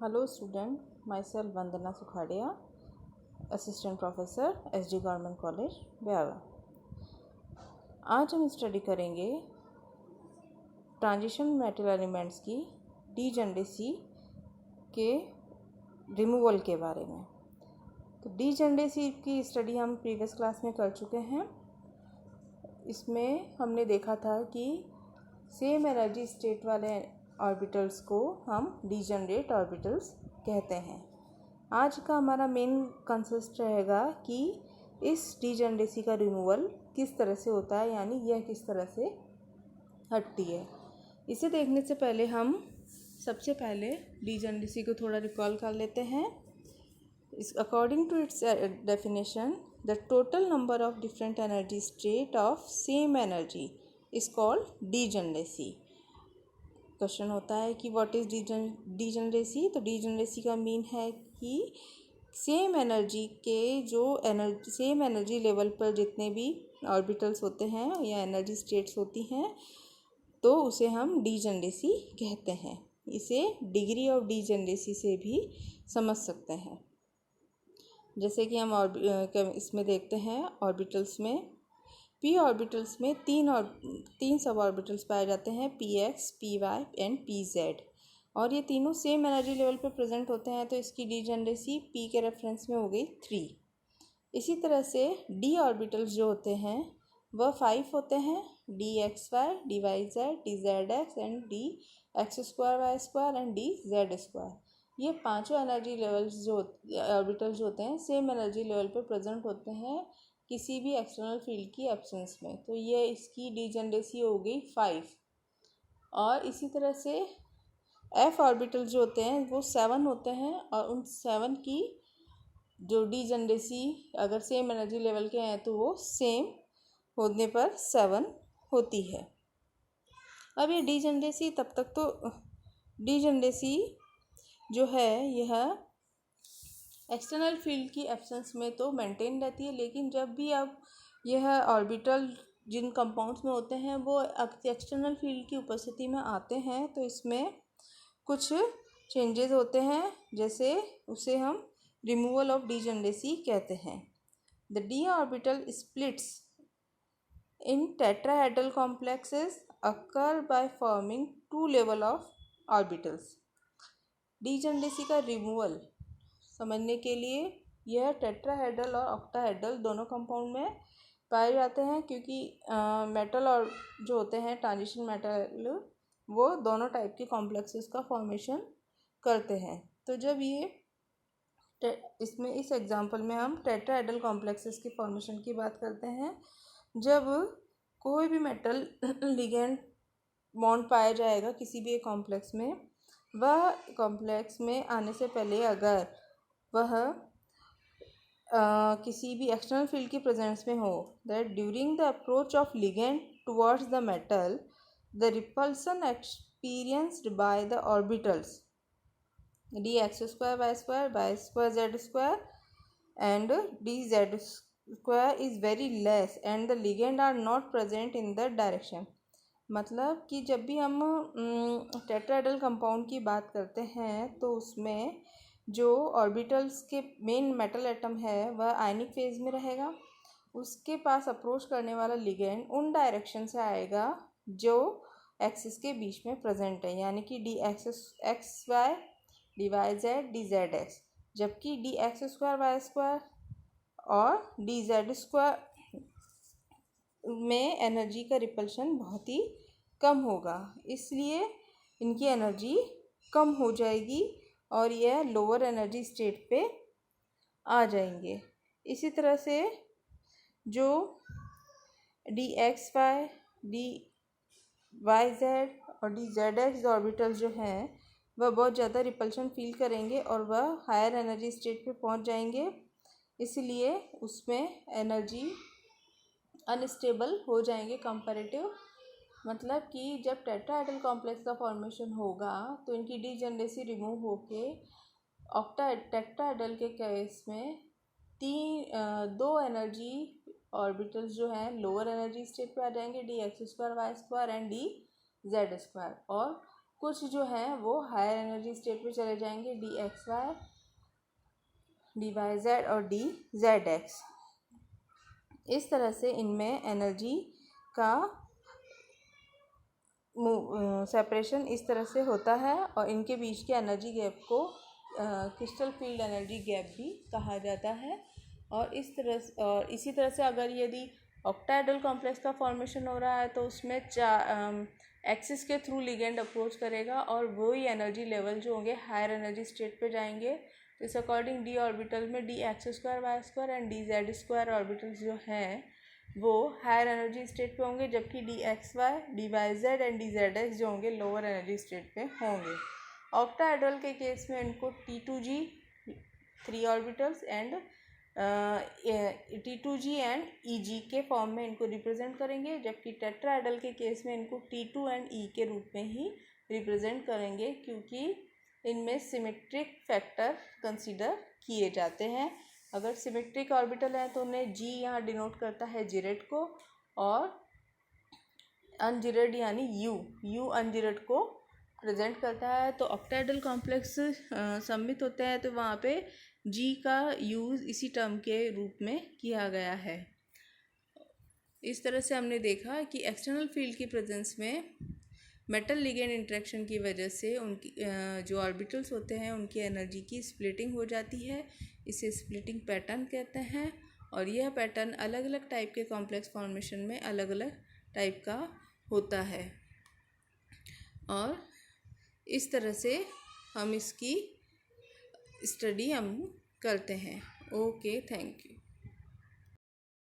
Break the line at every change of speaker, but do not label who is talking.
Hello student, myself Vandana Sukhadia, Assistant Professor SD Government College, Beawar. आज हम study करेंगे transition metal elements की degeneracy के रिमूवल के बारे में। तो डीजनरेसी की स्टडी हम प्रीवियस क्लास में कर चुके हैं। इसमें हमने देखा था कि सेम एनर्जी स्टेट वाले ऑर्बिटल्स को हम डीजनरेट ऑर्बिटल्स कहते हैं। आज का हमारा मेन कंसेप्ट रहेगा कि इस डीजनरेसी का रिमूवल किस तरह से होता है, यानी यह किस तरह से हटती है। इसे देखने से पहले हम सबसे पहले डीजनरेसी को थोड़ा रिकॉल कर लेते हैं। According to its definition, the total number of different energy state of same energy is called degeneracy. Question होता है कि व्हाट इज़ डीजनरेसी। तो डीजनरेसी का मीन है कि सेम एनर्जी के सेम एनर्जी लेवल पर जितने भी ऑर्बिटल्स होते हैं या एनर्जी स्टेट्स होती हैं, तो उसे हम डीजनरेसी कहते हैं। इसे डिग्री ऑफ डीजनरेसी से भी समझ सकते हैं। जैसे कि हम इसमें देखते हैं ऑर्बिटल्स में पी ऑर्बिटल्स में तीन सब ऑर्बिटल्स पाए जाते हैं, P X, P Y and P Z, और ये तीनों सेम एनर्जी लेवल पर प्रेजेंट होते हैं। तो इसकी डीजनरेसी पी के रेफरेंस में हो गई 3। इसी तरह से डी ऑर्बिटल्स जो होते हैं वह 5 होते हैं, D X Y, D Y Z, D Z X and D X square Y square and D Z square. ये पांचों एनर्जी लेवल्स जो ऑर्बिटल्स जो होते हैं सेम एनर्जी लेवल पर प्रेजेंट होते हैं किसी भी एक्सटर्नल फील्ड की एब्सेंस में। तो ये इसकी डीजनरेसी हो गई 5। और इसी तरह से एफ ऑर्बिटल जो होते हैं वो 7 होते हैं, और उन 7 की जो डीजनरेसी अगर सेम एनर्जी लेवल के हैं तो वो सेम होने पर 7 होती है। अब ये डीजनरेसी तब तक तो डीजनरेसी जो है यह एक्सटर्नल फील्ड की एब्सेंस में तो मेंटेन रहती है, लेकिन जब भी अब यह ऑर्बिटल जिन कंपाउंड्स में होते हैं वो एक्सटर्नल फील्ड की उपस्थिति में आते हैं तो इसमें कुछ चेंजेस होते हैं, जैसे उसे हम रिमूवल ऑफ डीजनरेसी कहते हैं। The D orbital splits in tetrahedral complexes occur by forming 2 level of orbitals. Degeneracy का रिमूवल समझने के लिए यह टेट्राहेड्रल और ऑक्टाहेड्रल दोनों कंपाउंड में पाए जाते हैं, क्योंकि मेटल और जो होते हैं ट्रांजिशन मेटल वो दोनों टाइप के कॉम्प्लेक्सेस का फॉर्मेशन करते हैं। तो जब ये इसमें इस एग्जांपल में हम टेट्राहेड्रल कॉम्प्लेक्सेस की फॉर्मेशन की बात करते हैं। जब कोई भी मेटल लिगेंड बॉन्ड पाया जाएगा किसी भी एक कॉम्प्लेक्स में, वह कॉम्प्लेक्स में आने से पहले अगर वह किसी भी एक्सटर्नल फील्ड की प्रेजेंस में हो, that during the approach of ligand towards the metal the repulsion experienced by the orbitals D X square Y square, Y square Z square and D Z square is very less and the ligand are not present in the direction. मतलब कि जब भी हम tetrahedral compound की बात करते हैं तो उसमें जो ऑर्बिटल्स के मेन मेटल एटम है वह आयनिक फेज में रहेगा। उसके पास अप्रोच करने वाला लिगेंड उन डायरेक्शन से आएगा जो एक्सिस के बीच में प्रेजेंट है, यानी कि D X Y, D Y Z, D Z X, जबकि D X square Y square और डी जेड स्क्वायर में एनर्जी का रिपल्शन बहुत ही कम होगा, इसलिए इनकी एनर्जी कम हो जाएगी और यह लोअर एनर्जी स्टेट पे आ जाएंगे। इसी तरह से जो D X Y, D Y Z और डी जेड एक्स ऑर्बिटल्स जो हैं वह बहुत ज़्यादा रिपल्शन फील करेंगे और वह हायर एनर्जी स्टेट पे पहुंच जाएंगे, इसलिए उसमें एनर्जी अनस्टेबल हो जाएंगे कंपैरेटिव। मतलब कि जब टेट्राहेड्रल कॉम्प्लेक्स का फॉर्मेशन होगा तो इनकी डीजनरेसी रिमूव होके टेट्राहेड्रल के केस में 2 एनर्जी ऑर्बिटल्स जो हैं लोअर एनर्जी स्टेट पे आ जाएंगे, D X square Y square and D Z square, और कुछ जो है वो हायर एनर्जी स्टेट पे चले जाएंगे, dxy, dyz और dzx। इस तरह से इनमें एनर्जी का सेपरेशन इस तरह से होता है और इनके बीच के एनर्जी गैप को क्रिस्टल फील्ड एनर्जी गैप भी कहा जाता है। और इसी तरह से अगर यदि ऑक्टाहेड्रल कॉम्प्लेक्स का फॉर्मेशन हो रहा है तो उसमें एक्सिस के थ्रू लिगेंड अप्रोच करेगा और वही एनर्जी लेवल जो होंगे हायर एनर्जी स्टेट पे जाएंगे। तो इस अकॉर्डिंग डी ऑर्बिटल में dx²y² एंड dz² ऑर्बिटल्स जो हैं वो हायर एनर्जी स्टेट पे होंगे, जबकि dxy, dyz एंड dzx जो होंगे लोअर एनर्जी स्टेट पे होंगे। ऑक्टाहेड्रल के केस में इनको T2g 3 orbitals and T2g and Eg के फॉर्म में इनको रिप्रेजेंट करेंगे, जबकि टेट्राहेड्रल के केस में इनको T2 एंड E के रूप में ही रिप्रेजेंट करेंगे, क्योंकि इनमें सिमेट्रिक फैक्टर कंसीडर किए जाते हैं। अगर सिमेट्रिक ऑर्बिटल है तो उन्हें G यहाँ डिनोट करता है जिरेट को, और अनजिरेट यानी U अनजिरेट को प्रेजेंट करता है। तो ऑक्टाहेड्रल कॉम्प्लेक्स सम्मिलित होते हैं तो वहाँ पे G का यूज़ इसी टर्म के रूप में किया गया है। इस तरह से हमने देखा कि एक्सटर्नल फील्ड की प्रेजेंस में मेटल लिगेंड इंटरेक्शन की वजह से उनकी जो ऑर्बिटल्स होते हैं उनकी एनर्जी की स्प्लिटिंग हो जाती है। इसे स्प्लिटिंग पैटर्न कहते हैं और यह पैटर्न अलग अलग टाइप के कॉम्प्लेक्स फॉर्मेशन में अलग अलग टाइप का होता है। और इस तरह से हम इसकी स्टडी हम करते हैं। Okay, thank you.